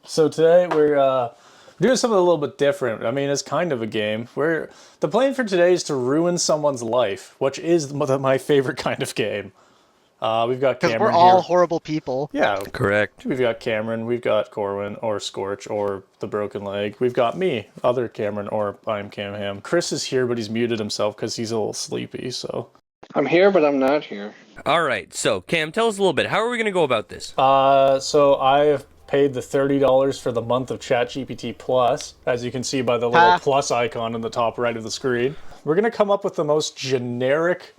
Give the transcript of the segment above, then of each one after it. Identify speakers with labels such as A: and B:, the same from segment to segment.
A: So today we're doing something a little bit different. I mean, it's kind of a game. The plan for today is to ruin someone's life, which is my favorite kind of game. We've got
B: Because
A: Cameron
B: we're all
A: here.
B: horrible people.
A: Yeah,
C: Correct.
A: we've got Cameron, we've got Corwin, or Scorch, or the Broken Leg. We've got me, other Cameron, or I'm Cam Ham. Chris is here, but he's muted himself because he's a little sleepy, so...
D: I'm here, but I'm not here.
C: All right, so Cam, tell us a little bit. How are we going to go about this?
A: So I have paid the $30 for the month of ChatGPT Plus, as you can see by the little plus icon in the top right of the screen. We're going to come up with the most generic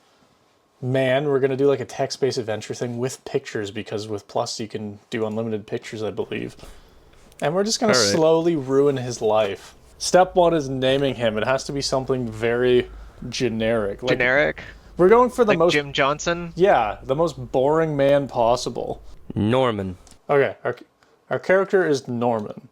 A: man. We're going to do like a text-based adventure thing with pictures, because with Plus you can do unlimited pictures, I believe. And we're just going to slowly ruin his life. Step one is naming him. It has to be something very generic.
B: Generic?
A: We're going for the
B: Like
A: most...
B: Jim Johnson?
A: Yeah, the most boring man possible.
C: Norman.
A: Okay, our character is Norman.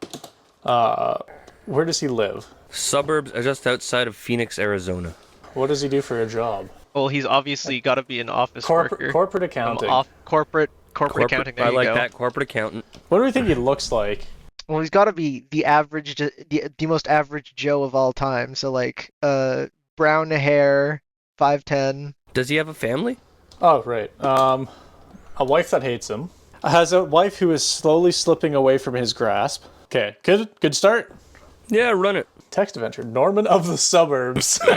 A: Where does he live?
C: Suburbs just outside of Phoenix, Arizona.
A: What does he do for a job?
B: Well, he's obviously got to be an office worker.
A: Corporate accounting.
B: Corporate accounting. There
C: I
B: you
C: like
B: go.
C: that. Corporate accountant.
A: What do we think he looks like?
B: Well, he's got to be the average, the most average Joe of all time. So like, brown hair, 5'10".
C: Does he have a family?
A: Oh, right. A wife that hates him. Has a wife who is slowly slipping away from his grasp. Okay, good start.
C: Yeah, run it.
A: Text adventure. Norman of the suburbs.
B: We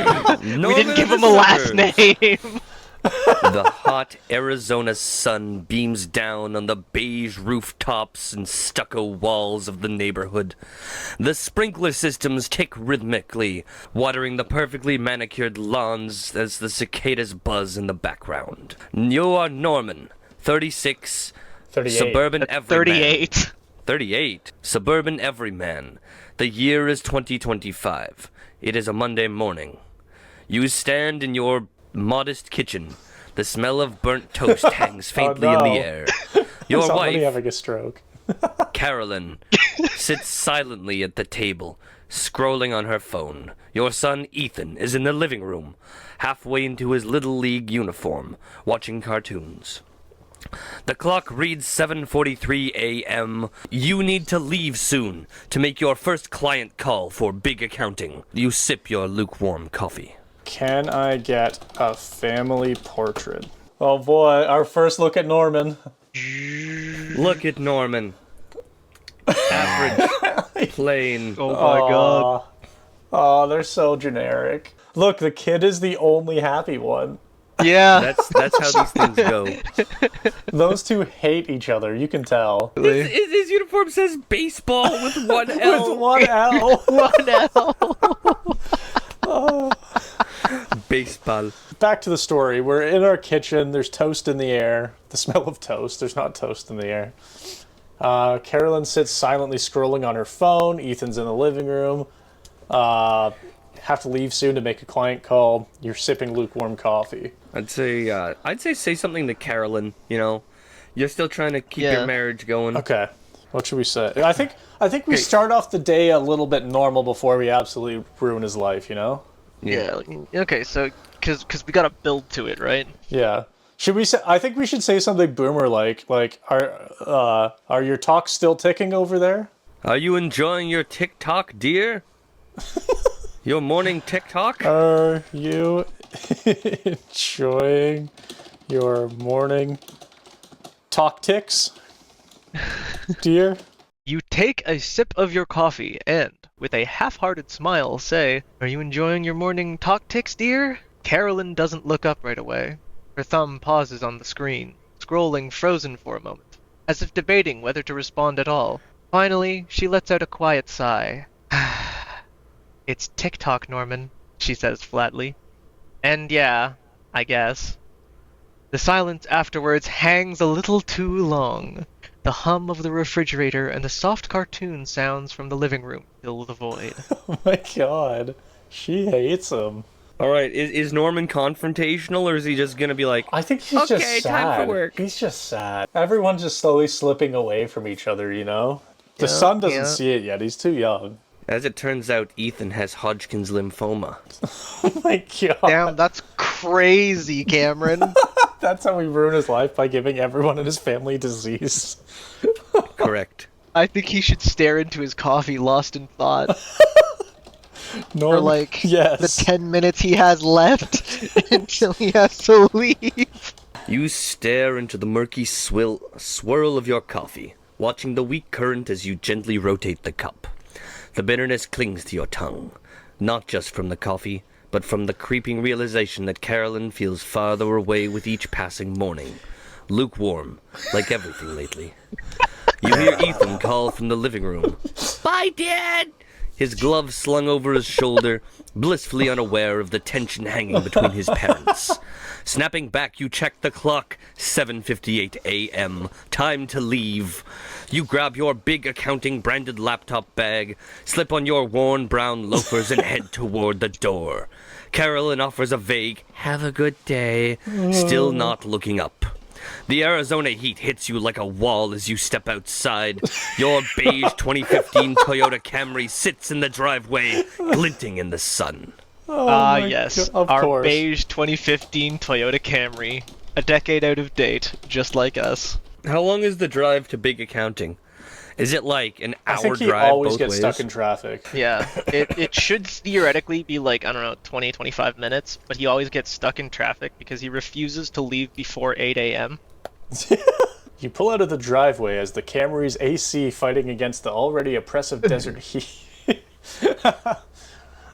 B: didn't give him a last name.
C: The hot Arizona sun beams down on the beige rooftops and stucco walls of the neighborhood. The sprinkler systems tick rhythmically, watering the perfectly manicured lawns as the cicadas buzz in the background. You are Norman, 36,
A: 38.
C: suburban everyman.
B: 38.
C: 38. Suburban everyman. The year is 2025. It is a Monday morning. You stand in your modest kitchen. The smell of burnt toast hangs faintly in the air. Your
A: Somebody
C: wife,
A: having a stroke.
C: Carolyn, sits silently at the table, scrolling on her phone. Your son, Ethan, is in the living room, halfway into his Little League uniform, watching cartoons. The clock reads 7:43 a.m. You need to leave soon to make your first client call for big accounting. You sip your lukewarm coffee.
A: Can I get a family portrait? Oh boy, our first look at Norman.
C: Look at Norman. Average. Plain.
B: Oh my god.
A: Oh, they're so generic. Look, the kid is the only happy one.
B: Yeah.
C: That's how these things go.
A: Those two hate each other, you can tell.
C: His uniform says baseball with one L.
A: With one L.
B: One L.
C: Baseball.
A: Back to the story. We're in our kitchen. There's toast in the air. The smell of toast. There's not toast in the air. Carolyn sits silently scrolling on her phone. Ethan's in the living room. Have to leave soon to make a client call. You're sipping lukewarm coffee.
C: I'd say something to Carolyn, you know. You're still trying to keep your marriage going.
A: Okay. What should we say? I think we start off the day a little bit normal before we absolutely ruin his life, you know?
B: Yeah. Okay, so because we gotta build to it, right?
A: Yeah. Should we say? I think we should say something boomer like are your talks still ticking over there?
C: Are you enjoying your TikTok, dear? Your morning TikTok?
A: Are you enjoying your morning talk ticks, dear?
B: You take a sip of your coffee and, with a half-hearted smile, say, "Are you enjoying your morning talk ticks, dear?" Carolyn doesn't look up right away. Her thumb pauses on the screen, scrolling frozen for a moment, as if debating whether to respond at all. Finally, she lets out a quiet sigh. "It's TikTok, Norman," she says flatly. "And yeah, I guess." The silence afterwards hangs a little too long. The hum of the refrigerator and the soft cartoon sounds from the living room fill the void.
A: Oh my god. She hates him.
C: Alright, is Norman confrontational, or is he just gonna be like,
A: I think he's just sad.
C: time for work.
A: He's just sad. Everyone's just slowly slipping away from each other, you know? The son doesn't see it yet. He's too young.
C: As it turns out, Ethan has Hodgkin's lymphoma.
A: Oh my god.
B: Damn, that's crazy, Cameron.
A: That's how we ruin his life, by giving everyone in his family disease.
C: Correct.
B: I think he should stare into his coffee, lost in thought,
A: Norm,
B: for like the
A: yes.
B: 10 minutes he has left until he has to leave.
C: You stare into the murky swirl of your coffee, watching the weak current as you gently rotate the cup. The bitterness clings to your tongue, not just from the coffee, but from the creeping realization that Carolyn feels farther away with each passing morning. Lukewarm, like everything lately. You hear Ethan call from the living room. "Bye, Dad!" His glove slung over his shoulder, blissfully unaware of the tension hanging between his parents. Snapping back, you check the clock. 7:58 a.m. Time to leave. You grab your big accounting branded laptop bag, slip on your worn brown loafers, and head toward the door. Carolyn offers a vague, "Have a good day," still not looking up. The Arizona heat hits you like a wall as you step outside. Your beige 2015 Toyota Camry sits in the driveway, glinting in the sun.
B: Yes.
A: Of
B: Our
A: course.
B: beige 2015 Toyota Camry. A decade out of date, just like us.
C: How long is the drive to big accounting? Is it like an
A: I
C: hour
A: think he
C: drive
A: always
C: both
A: gets
C: ways?
A: stuck in traffic.
B: Yeah, it should theoretically be like, I don't know, 20, 25 minutes, but he always gets stuck in traffic because he refuses to leave before 8 a.m.
A: You pull out of the driveway as the Camry's AC fighting against the already oppressive desert heat.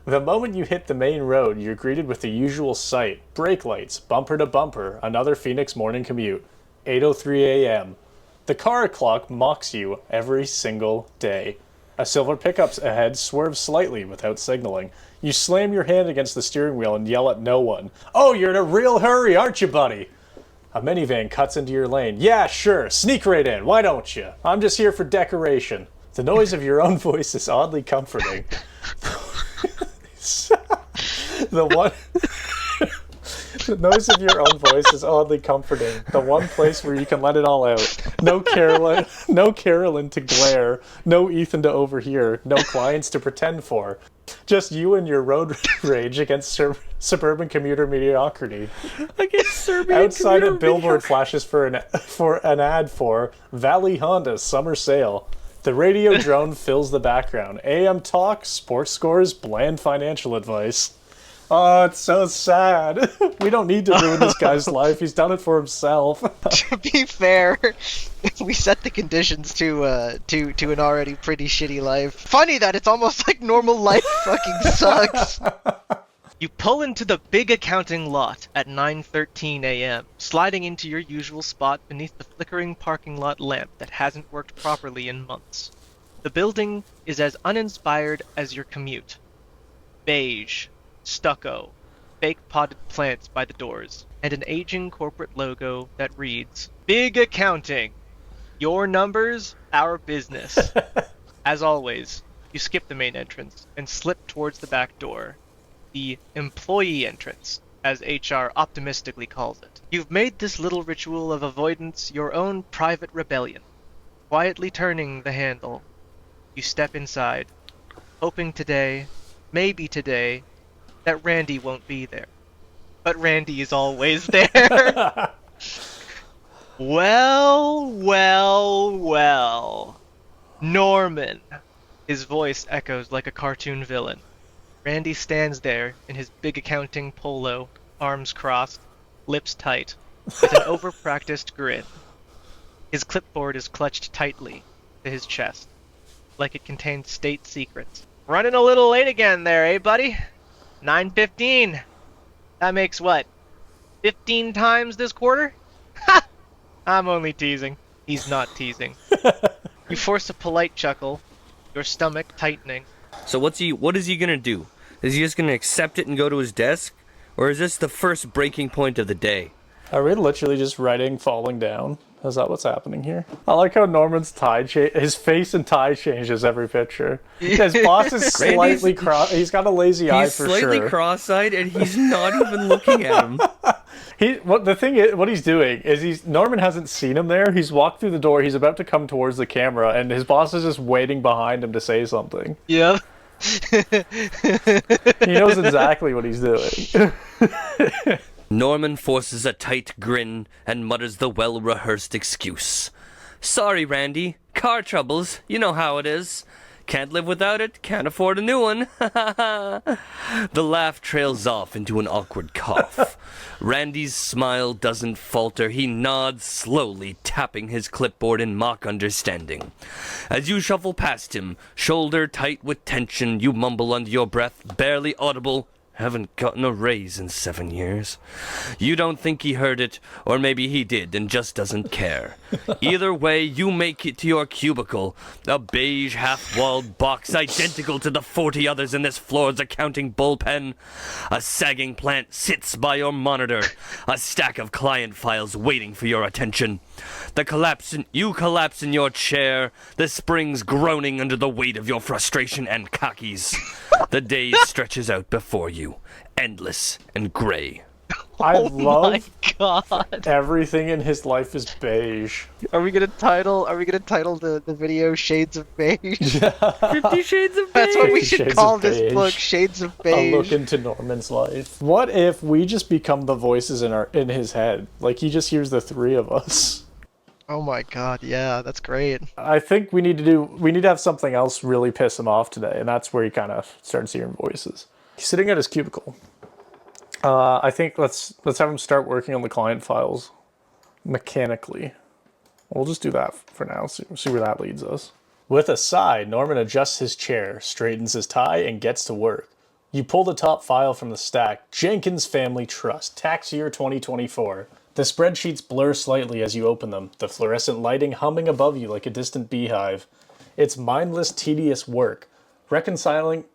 A: The moment you hit the main road, you're greeted with the usual sight. Brake lights, bumper to bumper, another Phoenix morning commute. 8:03 a.m. The car clock mocks you every single day. A silver pickup ahead swerves slightly without signaling. You slam your hand against the steering wheel and yell at no one. "Oh, you're in a real hurry, aren't you, buddy?" A minivan cuts into your lane. "Yeah, sure, sneak right in, why don't you? I'm just here for decoration." The noise of your own voice is oddly comforting. The noise of your own voice is oddly comforting. The one place where you can let it all out. No Carolyn to glare. No Ethan to overhear. No clients to pretend for. Just you and your road rage against suburban commuter mediocrity. Outside, a billboard flashes for an ad for Valley Honda's summer sale. The radio drone fills the background. AM talk, sports scores, bland financial advice. Oh, it's so sad. We don't need to ruin this guy's life. He's done it for himself.
B: To be fair, we set the conditions to an already pretty shitty life. Funny that it's almost like normal life fucking sucks. You pull into the big accounting lot at 9:13 a.m., sliding into your usual spot beneath the flickering parking lot lamp that hasn't worked properly in months. The building is as uninspired as your commute. Beige, stucco, fake potted plants by the doors, and an aging corporate logo that reads, "Big Accounting. Your numbers, our business." As always, you skip the main entrance and slip towards the back door. The employee entrance, as HR optimistically calls it. You've made this little ritual of avoidance your own private rebellion. Quietly turning the handle, you step inside, hoping today, maybe today, that Randy won't be there. But Randy is always there. Well. Norman. His voice echoes like a cartoon villain. Randy stands there in his big accounting polo, arms crossed, lips tight, with an over-practiced grin. His clipboard is clutched tightly to his chest, like it contains state secrets. "Running a little late again there, eh, buddy? 9:15. That makes what? 15 times this quarter?" Ha! I'm only teasing. He's not teasing. You force a polite chuckle, your stomach tightening.
C: So what is he gonna do? Is he just gonna accept it and go to his desk? Or is this the first breaking point of the day?
A: Are we literally just writing falling down? Is that what's happening here? I like how Norman's his face and tie changes every picture. His boss is slightly he's got a lazy eye for sure.
C: He's slightly cross-eyed and he's not even looking at him.
A: What he's doing is Norman hasn't seen him there. He's walked through the door. He's about to come towards the camera, and his boss is just waiting behind him to say something.
B: Yeah.
A: He knows exactly what he's doing.
C: Norman forces a tight grin and mutters the well-rehearsed excuse. Sorry, Randy. Car troubles. You know how it is. Can't live without it. Can't afford a new one. The laugh trails off into an awkward cough. Randy's smile doesn't falter. He nods slowly, tapping his clipboard in mock understanding. As you shuffle past him, shoulder tight with tension, you mumble under your breath, barely audible, "Haven't gotten a raise in 7 years." You don't think he heard it, or maybe he did and just doesn't care. Either way, you make it to your cubicle, a beige half-walled box identical to the 40 others in this floor's accounting bullpen. A sagging plant sits by your monitor, a stack of client files waiting for your attention. You collapse in your chair, the springs groaning under the weight of your frustration and khakis. The day stretches out before you, endless and gray.
A: I
B: Oh
A: love
B: my god.
A: everything in his life is beige.
B: Are we gonna title the video Shades of Beige?
C: 50 Shades of Beige.
B: That's what we should
A: Shades
B: call
A: of
B: this
A: Beige.
B: book, Shades of
A: A
B: Beige.
A: look into Norman's life. What if we just become the voices in his head? Like he just hears the three of us.
B: Oh my god, yeah, that's great.
A: I think we need to have something else really piss him off today, and that's where he kind of starts hearing voices. He's sitting at his cubicle. I think let's have him start working on the client files mechanically. We'll just do that for now. See where that leads us. With a sigh, Norman adjusts his chair, straightens his tie, and gets to work. You pull the top file from the stack, Jenkins Family Trust, tax year 2024. The spreadsheets blur slightly as you open them, the fluorescent lighting humming above you like a distant beehive. It's mindless, tedious work. Reconciling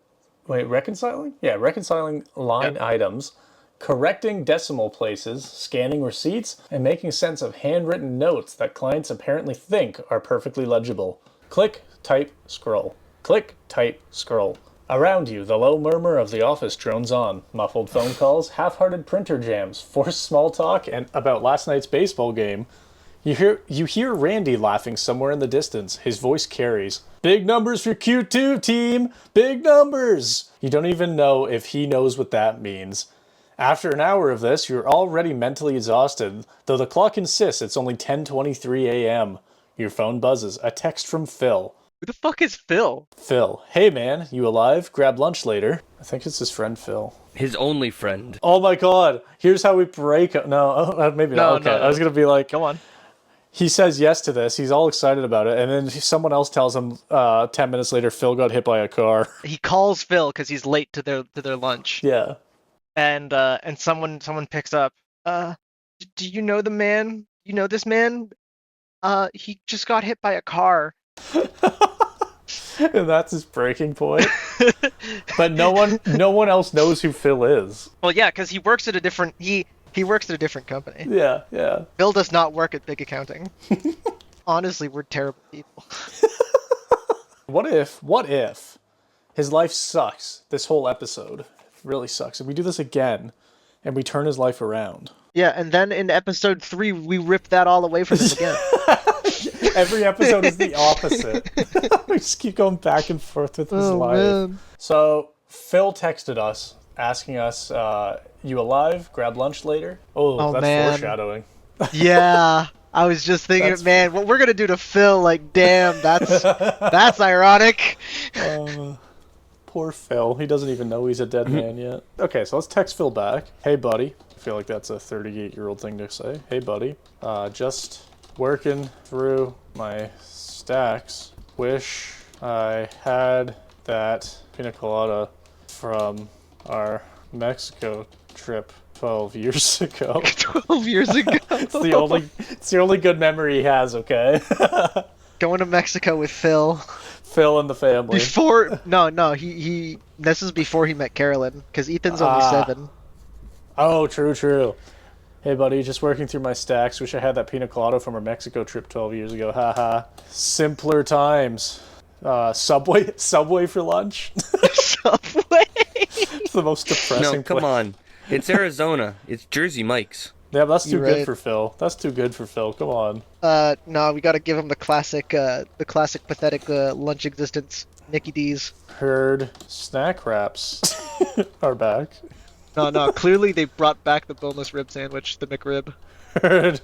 A: line items, correcting decimal places, scanning receipts, and making sense of handwritten notes that clients apparently think are perfectly legible. Click, type, scroll. Click, type, scroll. Around you, the low murmur of the office drones on. Muffled phone calls, half-hearted printer jams, forced small talk, and about last night's baseball game. You hear Randy laughing somewhere in the distance. His voice carries. Big numbers for Q2, team! Big numbers! You don't even know if he knows what that means. After an hour of this, you're already mentally exhausted, though the clock insists it's only 10:23 a.m. Your phone buzzes. A text from Phil.
B: Who the fuck is Phil?
A: Phil. Hey man, you alive? Grab lunch later. I think it's his friend Phil.
C: His only friend.
A: Oh my god, here's how we break up. No, maybe not. Okay,
B: No.
A: I was gonna be like,
B: Go on.
A: he says yes to this, he's all excited about it, and then someone else tells him 10 minutes later Phil got hit by a car.
B: He calls Phil because he's late to their lunch.
A: Yeah.
B: And someone picks up. Do you know the man? You know this man? He just got hit by a car.
A: And that's his breaking point. But no one else knows who Phil is.
B: Well, yeah, because he works at a different he works at a different company.
A: Yeah.
B: Phil does not work at Big Accounting. Honestly, we're terrible people.
A: What if his life sucks this whole episode? It really sucks. And we do this again and we turn his life around.
B: Yeah, and then in episode 3 we rip that all away from him again.
A: Every episode is the opposite. We just keep going back and forth with his life.
B: Man.
A: So Phil texted us asking us, you alive? Grab lunch later? Oh, that's
B: man.
A: foreshadowing.
B: Yeah, I was just thinking,
A: That's-
B: man, what we're gonna do to Phil, like, damn, that's ironic.
A: Poor Phil. He doesn't even know he's a dead man yet. Okay, so let's text Phil back. Hey, buddy. I feel like that's a 38-year-old thing to say. Hey, buddy. Just working through my stacks. Wish I had that pina colada from our Mexico trip 12 years ago.
B: 12 years ago.
A: It's the only good memory he has, okay?
B: Going to Mexico with Phil.
A: Phil and the family.
B: He this is before he met Carolyn, because Ethan's only 7.
A: Oh, true. Hey, buddy, just working through my stacks. Wish I had that pina colada from our Mexico trip 12 years ago. Haha. Simpler times. Subway for lunch?
B: Subway.
A: It's the most depressing
C: No, come
A: place.
C: on. It's Arizona. It's Jersey Mike's.
A: Yeah, but that's too
B: You're
A: good
B: right.
A: for Phil. That's too good for Phil. Come on.
B: No, we gotta give him the classic pathetic lunch existence, Mickey D's.
A: Heard snack wraps are back.
B: No, clearly they brought back the boneless rib sandwich, the McRib.
A: Heard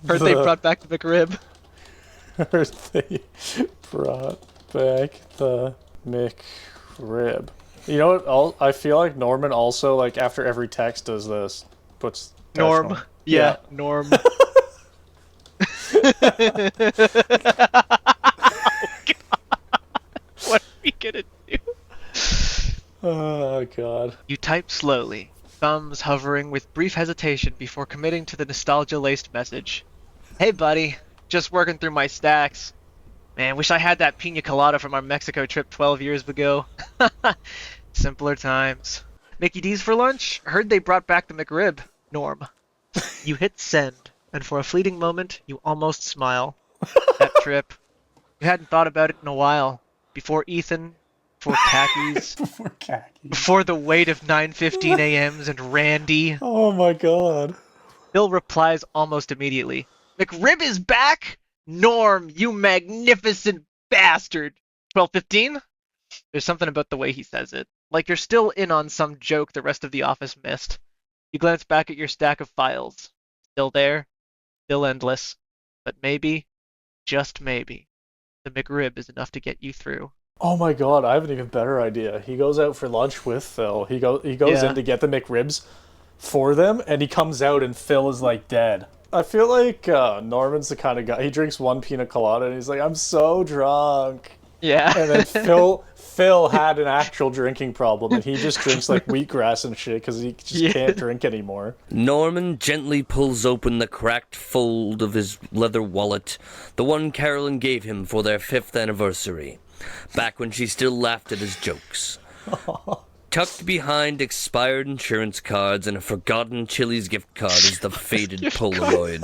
B: They brought back the McRib.
A: They brought back the McRib. You know what? I feel like Norman also, like, after every text does this. Puts
B: Norm. Yeah, Norm. Oh, God. What are we gonna do?
A: Oh, God.
B: You type slowly, thumbs hovering with brief hesitation before committing to the nostalgia-laced message. Hey, buddy. Just working through my stacks. Man, wish I had that pina colada from our Mexico trip 12 years ago. Simpler times. Mickey D's for lunch? Heard they brought back the McRib. Norm. You hit send, and for a fleeting moment, you almost smile. That trip. You hadn't thought about it in a while. Before Ethan, before khakis,
A: Before khakis.
B: before the weight of 9:15 a.m.s and Randy.
A: Oh, my God.
B: Bill replies almost immediately. McRib is back? Norm, you magnificent bastard. 12:15? There's something about the way he says it. Like you're still in on some joke the rest of the office missed. You glance back at your stack of files. Still there, still endless. But maybe, just maybe, the McRib is enough to get you through.
A: Oh my God, I have an even better idea. He goes out for lunch with Phil. He goes in to get the McRibs for them, and he comes out and Phil is like dead. I feel like Norman's the kind of guy, he drinks one pina colada and he's like, I'm so drunk.
B: Yeah.
A: And then Phil had an actual drinking problem, and he just drinks like wheatgrass and shit because he just can't drink anymore.
C: Norman gently pulls open the cracked fold of his leather wallet, the one Carolyn gave him for their 5th anniversary, back when she still laughed at his jokes. Tucked behind expired insurance cards and a forgotten Chili's gift card is the faded Polaroid.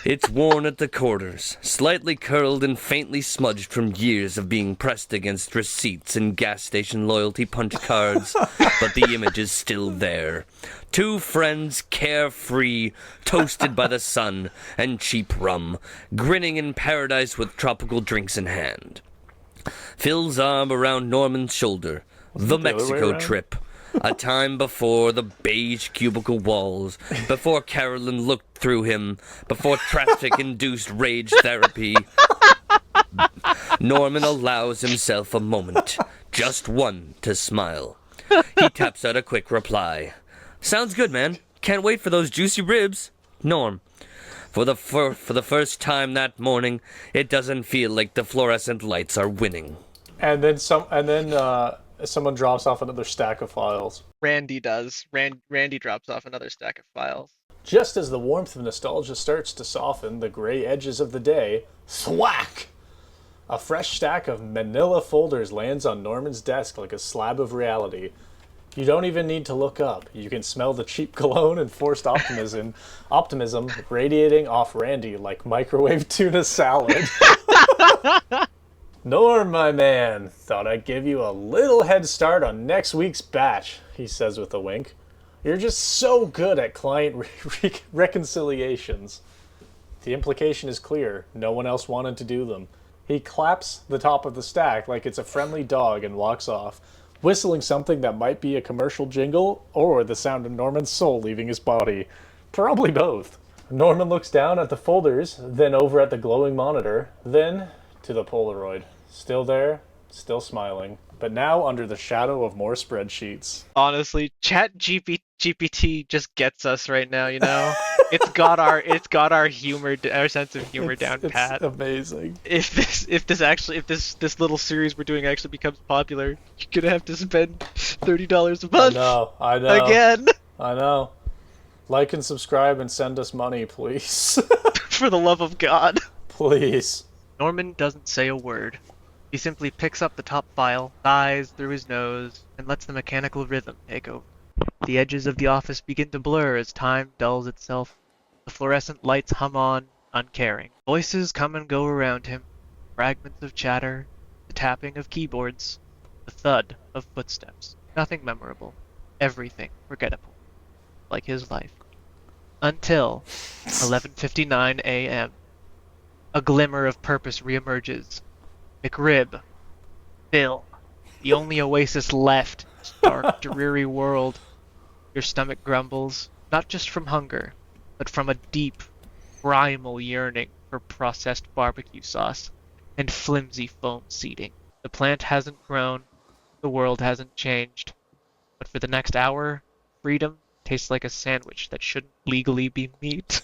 C: It's worn at the corners, slightly curled and faintly smudged from years of being pressed against receipts and gas station loyalty punch cards, but the image is still there. 2 friends, carefree, toasted by the sun and cheap rum, grinning in paradise with tropical drinks in hand. Phil's arm around Norman's shoulder. The Mexico trip. A time before the beige cubicle walls, before Carolyn looked through him, before traffic-induced rage therapy. Norman allows himself a moment, just one, to smile. He taps out a quick reply. Sounds good, man. Can't wait for those juicy ribs. Norm. For the first time that morning, it doesn't feel like the fluorescent lights are winning.
A: And then someone drops off another stack of files.
B: Randy does. Randy drops off another stack of files.
A: Just as the warmth of nostalgia starts to soften the gray edges of the day, thwack! A fresh stack of manila folders lands on Norman's desk like a slab of reality. You don't even need to look up. You can smell the cheap cologne and forced optimism radiating off Randy like microwave tuna salad. Norm, my man, thought I'd give you a little head start on next week's batch, he says with a wink. You're just so good at client reconciliations. The implication is clear. No one else wanted to do them. He claps the top of the stack like it's a friendly dog and walks off, whistling something that might be a commercial jingle or the sound of Norman's soul leaving his body. Probably both. Norman looks down at the folders, then over at the glowing monitor, then to the Polaroid. Still there, still smiling, but now under the shadow of more spreadsheets.
B: Honestly, ChatGPT just gets us right now, you know? It's got our humor, our sense of humor down pat.
A: It's amazing.
B: If this little series we're doing actually becomes popular, you're gonna have to spend $30 a month.
A: I know.
B: Again.
A: I know. Like and subscribe and send us money, please.
B: For the love of God.
A: Please.
B: Norman doesn't say a word. He simply picks up the top file, sighs through his nose, and lets the mechanical rhythm take over. The edges of the office begin to blur as time dulls itself. The fluorescent lights hum on, uncaring. Voices come and go around him. Fragments of chatter, the tapping of keyboards, the thud of footsteps. Nothing memorable. Everything forgettable. Like his life. Until 11:59 a.m. A glimmer of purpose reemerges. McRib. Phil. The only oasis left in this dark, dreary world. Your stomach grumbles, not just from hunger, but from a deep, primal yearning for processed barbecue sauce and flimsy foam seating. The plant hasn't grown, the world hasn't changed, but for the next hour, freedom tastes like a sandwich that shouldn't legally be meat.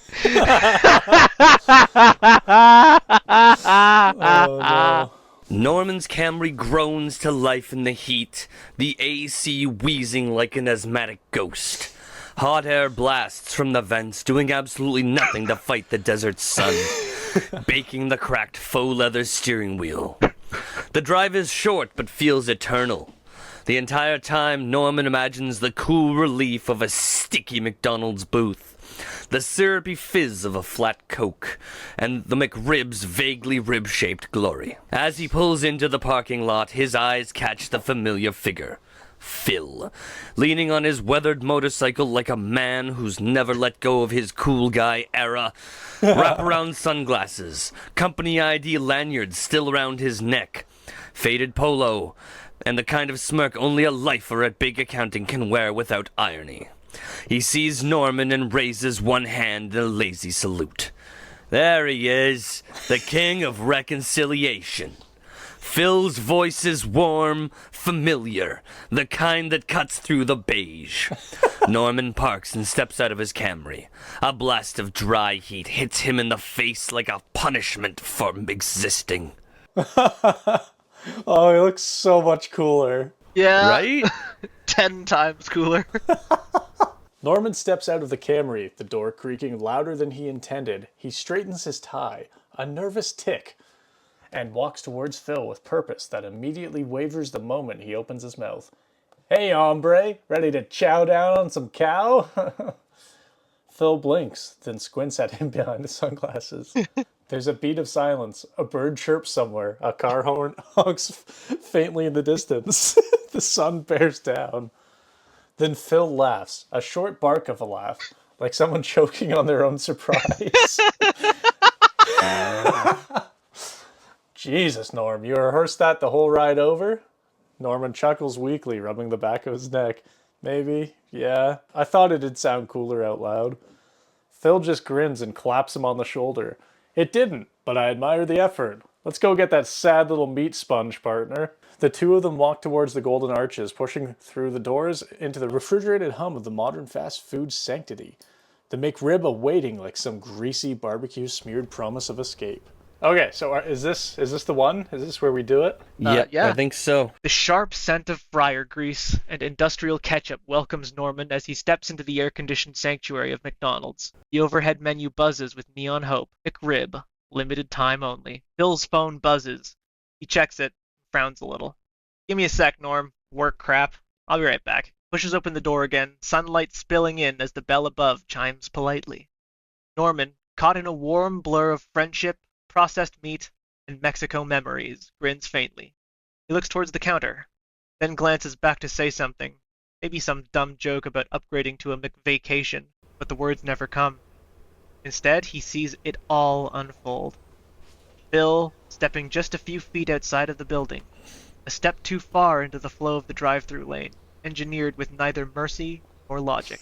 A: Oh no.
C: Norman's Camry groans to life in the heat, the AC wheezing like an asthmatic ghost. Hot air blasts from the vents, doing absolutely nothing to fight the desert sun, baking the cracked faux leather steering wheel. The drive is short but feels eternal. The entire time, Norman imagines the cool relief of a sticky McDonald's booth, the syrupy fizz of a flat Coke, and the McRib's vaguely rib-shaped glory. As he pulls into the parking lot, his eyes catch the familiar figure, Phil, leaning on his weathered motorcycle like a man who's never let go of his cool guy era. Wraparound sunglasses, company ID lanyard still around his neck, faded polo, and the kind of smirk only a lifer at big accounting can wear without irony. He sees Norman and raises one hand in a lazy salute. There he is, the king of reconciliation. Phil's voice is warm, familiar, the kind that cuts through the beige. Norman parks and steps out of his Camry. A blast of dry heat hits him in the face like a punishment for existing.
A: Oh, he looks so much cooler.
B: Yeah.
C: Right?
B: 10 times cooler.
A: Norman steps out of the Camry, the door creaking louder than he intended. He straightens his tie, a nervous tick, and walks towards Phil with purpose that immediately wavers the moment he opens his mouth. Hey, hombre, ready to chow down on some cow? Phil blinks, then squints at him behind the sunglasses. There's a beat of silence. A bird chirps somewhere. A car horn honks faintly in the distance. The sun bears down. Then Phil laughs, a short bark of a laugh, like someone choking on their own surprise. Jesus, Norm, you rehearsed that the whole ride over? Norman chuckles weakly, rubbing the back of his neck. Maybe, yeah. I thought it'd sound cooler out loud. Phil just grins and claps him on the shoulder. It didn't, but I admire the effort. Let's go get that sad little meat sponge, partner. The two of them walk towards the golden arches, pushing through the doors into the refrigerated hum of the modern fast food sanctity. The McRib awaiting like some greasy barbecue-smeared promise of escape. Okay, so is this the one? Is this where we do it?
C: Yeah,
B: yeah.
C: I think so.
B: The sharp scent of fryer grease and industrial ketchup welcomes Norman as he steps into the air-conditioned sanctuary of McDonald's. The overhead menu buzzes with neon hope. McRib. Limited time only. Phil's phone buzzes. He checks it, frowns a little. Give me a sec, Norm. Work crap. I'll be right back. Pushes open the door again, sunlight spilling in as the bell above chimes politely. Norman, caught in a warm blur of friendship, processed meat, and Mexico memories, grins faintly. He looks towards the counter, then glances back to say something, maybe some dumb joke about upgrading to a McVacation, but the words never come. Instead, he sees it all unfold. Phil, stepping just a few feet outside of the building, a step too far into the flow of the drive-through lane, engineered with neither mercy nor logic.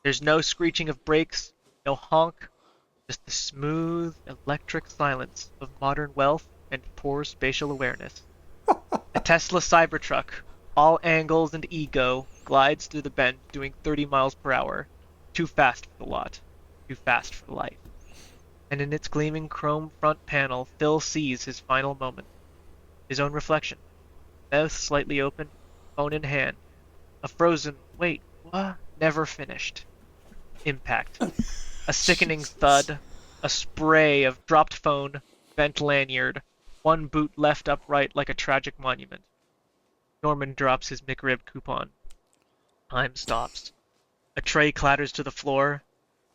B: There's no screeching of brakes, no honk, just the smooth, electric silence of modern wealth and poor spatial awareness. A Tesla Cybertruck, all angles and ego, glides through the bend doing 30 miles per hour. Too fast for the lot. Too fast for life. And in its gleaming chrome front panel, Phil sees his final moment. His own reflection. Mouth slightly open, phone in hand. A frozen, wait, what? Never finished. Impact. A sickening thud. A spray of dropped phone, bent lanyard. One boot left upright like a tragic monument. Norman drops his McRib coupon. Time stops. A tray clatters to the floor.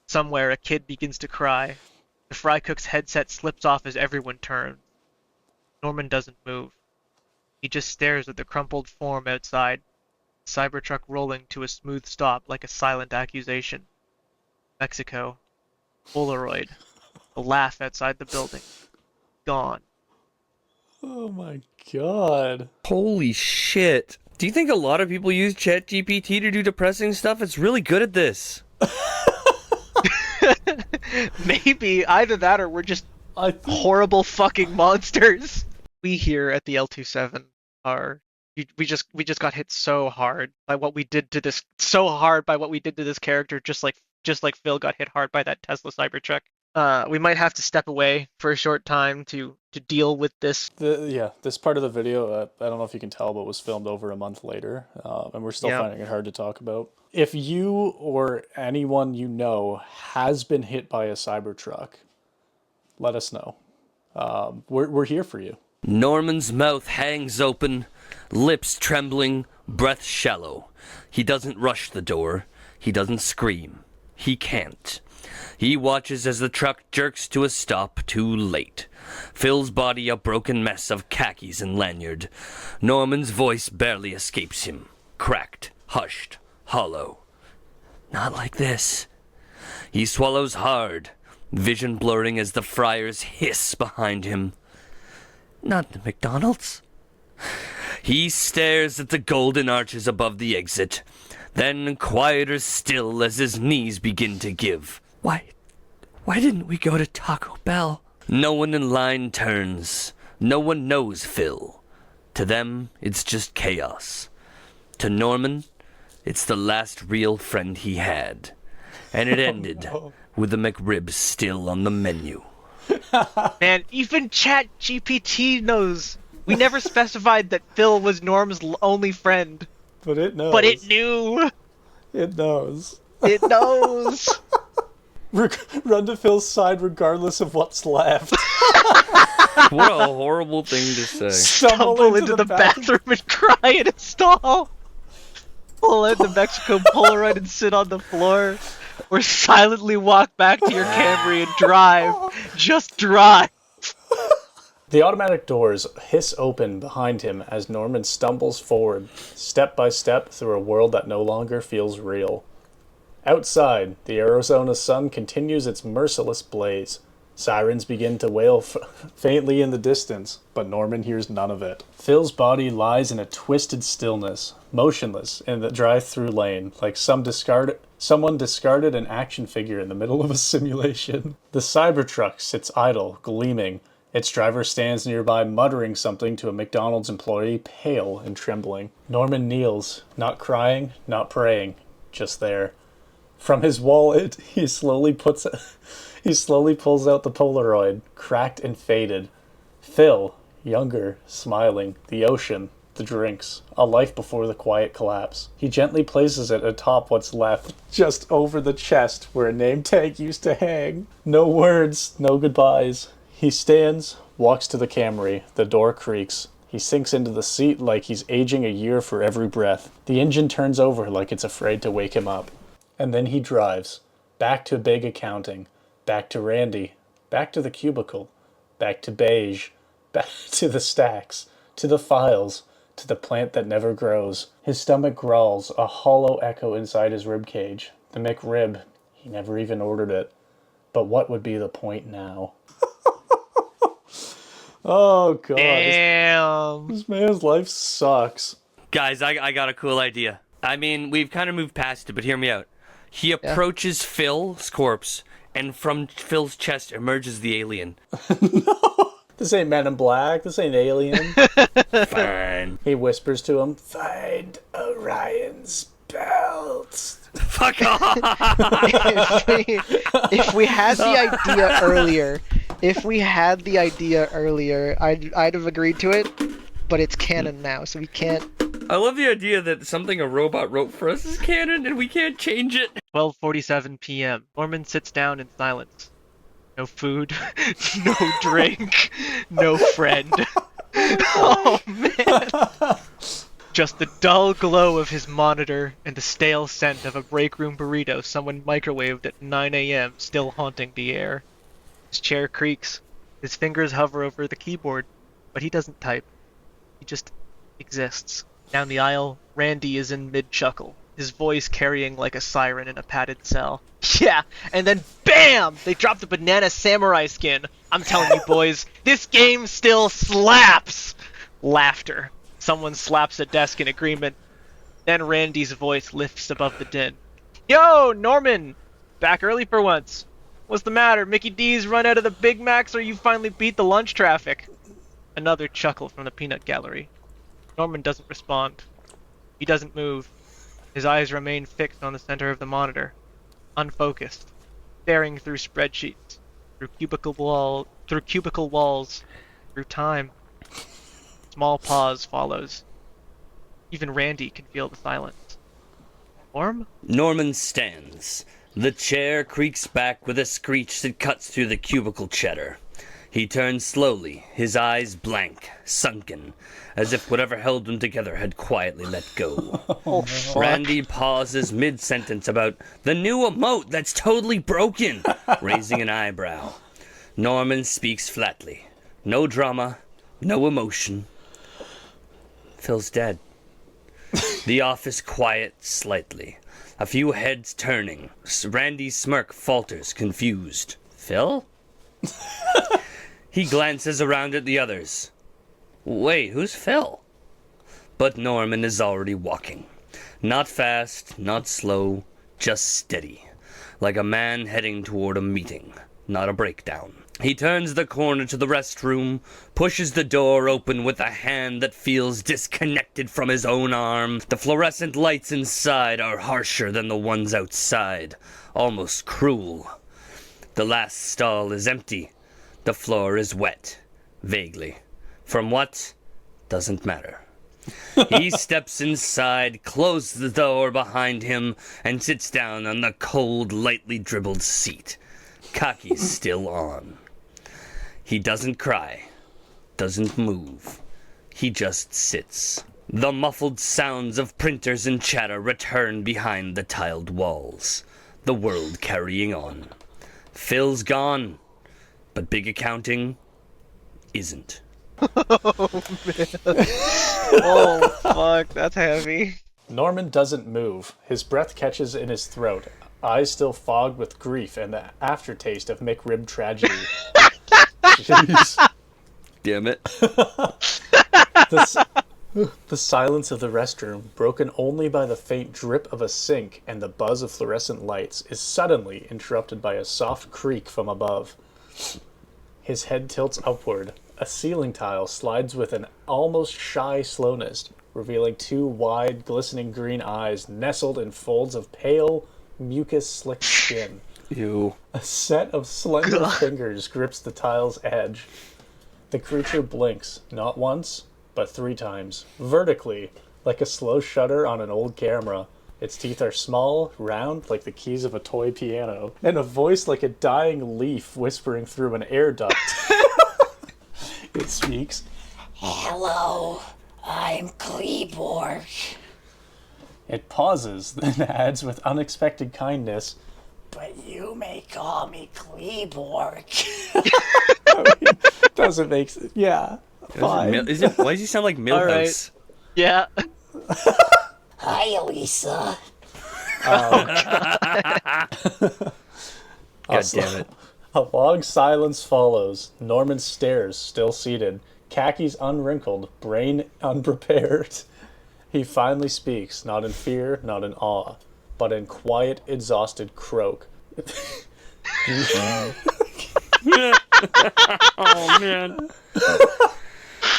B: Somewhere a kid begins to cry. The fry cook's headset slips off as everyone turns. Norman doesn't move. He just stares at the crumpled form outside, the Cybertruck rolling to a smooth stop like a silent accusation. Mexico. Polaroid. The laugh outside the building. Gone.
A: Oh my god.
C: Holy shit. Do you think a lot of people use ChatGPT to do depressing stuff? It's really good at this.
B: Maybe either that or we're just horrible fucking monsters. We here at the L27 are we just got hit so hard by what we did to this character, just like Phil got hit hard by that Tesla Cybertruck. We might have to step away for a short time to deal with this.
A: This part of the video, I don't know if you can tell, but was filmed over a month later, and we're still finding it hard to talk about. If you or anyone you know has been hit by a Cybertruck, let us know. We're here for you.
C: Norman's mouth hangs open, lips trembling, breath shallow. He doesn't rush the door. He doesn't scream. He can't. He watches as the truck jerks to a stop too late. Phil's body a broken mess of khakis and lanyard. Norman's voice barely escapes him. Cracked, hushed, hollow. Not like this. He swallows hard, vision blurring as the fryers hiss behind him. Not the McDonald's. He stares at the golden arches above the exit, then quieter still as his knees begin to give. Why didn't we go to Taco Bell? No one in line turns. No one knows Phil. To them, it's just chaos. To Norman, it's the last real friend he had. And it ended with the McRib still on the menu.
B: Man, even ChatGPT knows. We never specified that Phil was Norm's only friend.
A: But it knows.
B: But it knew.
A: It knows.
B: It knows.
A: Run to Phil's side regardless of what's left.
C: What a horrible thing to say.
B: Stumble into the bathroom and cry in a stall. Pull out the Mexico Polaroid and sit on the floor. Or silently walk back to your Camry and drive. Just drive.
A: The automatic doors hiss open behind him as Norman stumbles forward, step by step through a world that no longer feels real. Outside, the Arizona sun continues its merciless blaze. Sirens begin to wail faintly in the distance, but Norman hears none of it. Phil's body lies in a twisted stillness, motionless in the drive-through lane, like someone discarded an action figure in the middle of a simulation. The Cybertruck sits idle, gleaming. Its driver stands nearby, muttering something to a McDonald's employee, pale and trembling. Norman kneels, not crying, not praying, just there. From his wallet, he slowly pulls out the Polaroid, cracked and faded. Phil, younger, smiling, the ocean, the drinks, a life before the quiet collapse. He gently places it atop what's left, just over the chest where a name tag used to hang. No words, no goodbyes. He stands, walks to the Camry, the door creaks. He sinks into the seat like he's aging a year for every breath. The engine turns over like it's afraid to wake him up. And then he drives, back to big accounting, back to Randy, back to the cubicle, back to Beige, back to the stacks, to the files, to the plant that never grows. His stomach growls, a hollow echo inside his ribcage. The McRib, he never even ordered it. But what would be the point now? Oh, God.
B: Damn.
A: This man's life sucks.
C: Guys, I got a cool idea. I mean, we've kind of moved past it, but hear me out. He approaches Phil's corpse, and from Phil's chest emerges the alien.
A: No! This ain't Men in Black. This ain't Alien.
C: Fine.
A: He whispers to him, "Find Orion's belt."
C: Fuck off!
E: if we had the idea earlier, I'd have agreed to it, but it's canon now, so we can't.
C: I love the idea that something a robot wrote for us is canon and we can't change it.
B: 12:47 p.m. Norman sits down in silence. No food, no drink, no friend. Oh man! Just the dull glow of his monitor and the stale scent of a break room burrito someone microwaved at 9 a.m. still haunting the air. His chair creaks. His fingers hover over the keyboard, but he doesn't type. He just exists. Down the aisle, Randy is in mid-chuckle, his voice carrying like a siren in a padded cell. Yeah, and then BAM! They dropped the banana samurai skin. I'm telling you boys, this game still slaps! Laughter. Someone slaps a desk in agreement. Then Randy's voice lifts above the din. Yo, Norman! Back early for once. What's the matter? Mickey D's run out of the Big Macs or you finally beat the lunch traffic? Another chuckle from the peanut gallery. Norman doesn't respond. He doesn't move. His eyes remain fixed on the center of the monitor, unfocused, staring through spreadsheets, through cubicle walls, through time. Small pause follows. Even Randy can feel the silence. Norm?
C: Norman stands. The chair creaks back with a screech that cuts through the cubicle cheddar. He turns slowly, his eyes blank, sunken, as if whatever held them together had quietly let go.
E: Oh, fuck.
C: Randy pauses mid-sentence about the new emote that's totally broken, raising an eyebrow. Norman speaks flatly. No drama, no emotion. Phil's dead. The office quiets slightly. A few heads turning. Randy's smirk falters, confused. Phil? He glances around at the others. Wait, who's Phil? But Norman is already walking. Not fast, not slow, just steady. Like a man heading toward a meeting, not a breakdown. He turns the corner to the restroom, pushes the door open with a hand that feels disconnected from his own arm. The fluorescent lights inside are harsher than the ones outside, almost cruel. The last stall is empty. The floor is wet, vaguely. From what? Doesn't matter. He steps inside, closes the door behind him, and sits down on the cold, lightly dribbled seat. Khakis still on. He doesn't cry, doesn't move. He just sits. The muffled sounds of printers and chatter return behind the tiled walls. The world carrying on. Phil's gone, but big accounting isn't.
B: Oh, man. Oh, fuck, that's heavy.
A: Norman doesn't move. His breath catches in his throat, eyes still fogged with grief and the aftertaste of McRib tragedy. Jeez.
C: Damn it.
A: The silence of the restroom, broken only by the faint drip of a sink and the buzz of fluorescent lights, is suddenly interrupted by a soft creak from above. His head tilts upward. A ceiling tile slides with an almost shy slowness, revealing two wide, glistening green eyes nestled in folds of pale, mucus-slicked skin.
C: Ew.
A: A set of slender fingers grips the tile's edge. The creature blinks, not once, but 3 times, vertically, like a slow shutter on an old camera. Its teeth are small, round, like the keys of a toy piano, and a voice like a dying leaf whispering through an air duct. It speaks.
F: Hello, I'm Kleborg.
A: It pauses, then adds with unexpected kindness,
F: But you may call me Kleborg.
A: doesn't make sense. Yeah, fine.
C: Why does he sound like Milhouse?
B: Yeah.
F: Hi, Elisa.
C: God damn it.
A: A long silence follows. Norman stares, still seated, khakis unwrinkled, brain unprepared. He finally speaks, not in fear, not in awe, but in quiet, exhausted croak.
C: Oh, man.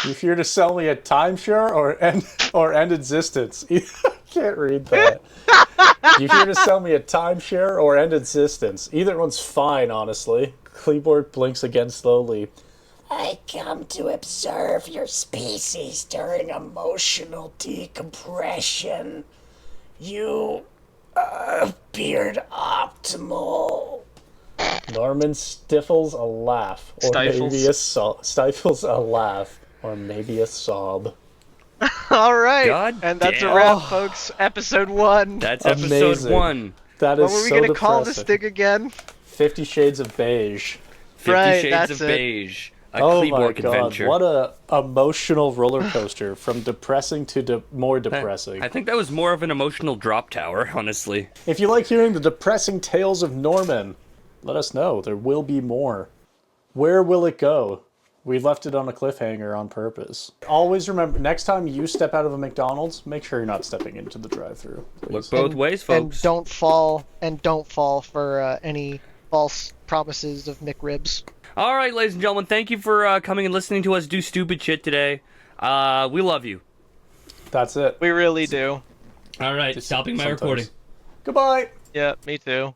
A: You here to sell me a timeshare or end existence? I can't read that. You here to sell me a timeshare or end existence? Either one's fine, honestly. Kleborg blinks again slowly.
F: I come to observe your species during emotional decompression. You appeared optimal.
A: Norman stifles a laugh, or maybe a stifles a laugh, or maybe a sob.
B: All right.
C: God
B: and that's
C: damn.
B: a wrap, folks. Episode 1.
C: That's
A: Amazing.
C: episode 1.
A: That is
B: What were we
A: so
B: going to
A: depressing.
B: call this thing again?
A: 50 Shades of Beige.
C: 50
B: Right,
C: Shades
B: that's
C: of
B: it.
C: Beige. A
A: Oh my
C: Kleborg
A: god,
C: adventure.
A: what a emotional roller coaster from depressing to more depressing.
C: I think that was more of an emotional drop tower, honestly.
A: If you like hearing the depressing tales of Norman, let us know. There will be more. Where will it go? We left it on a cliffhanger on purpose. Always remember, next time you step out of a McDonald's, make sure you're not stepping into the drive-thru.
C: Look both ways,
E: And
C: folks.
E: don't fall for any false promises of McRibs.
C: All right, ladies and gentlemen, thank you for coming and listening to us do stupid shit today. We love you.
A: That's it.
B: We really do.
G: All right, stopping my
A: Sometimes.
G: recording.
A: Goodbye.
B: Yeah, me too.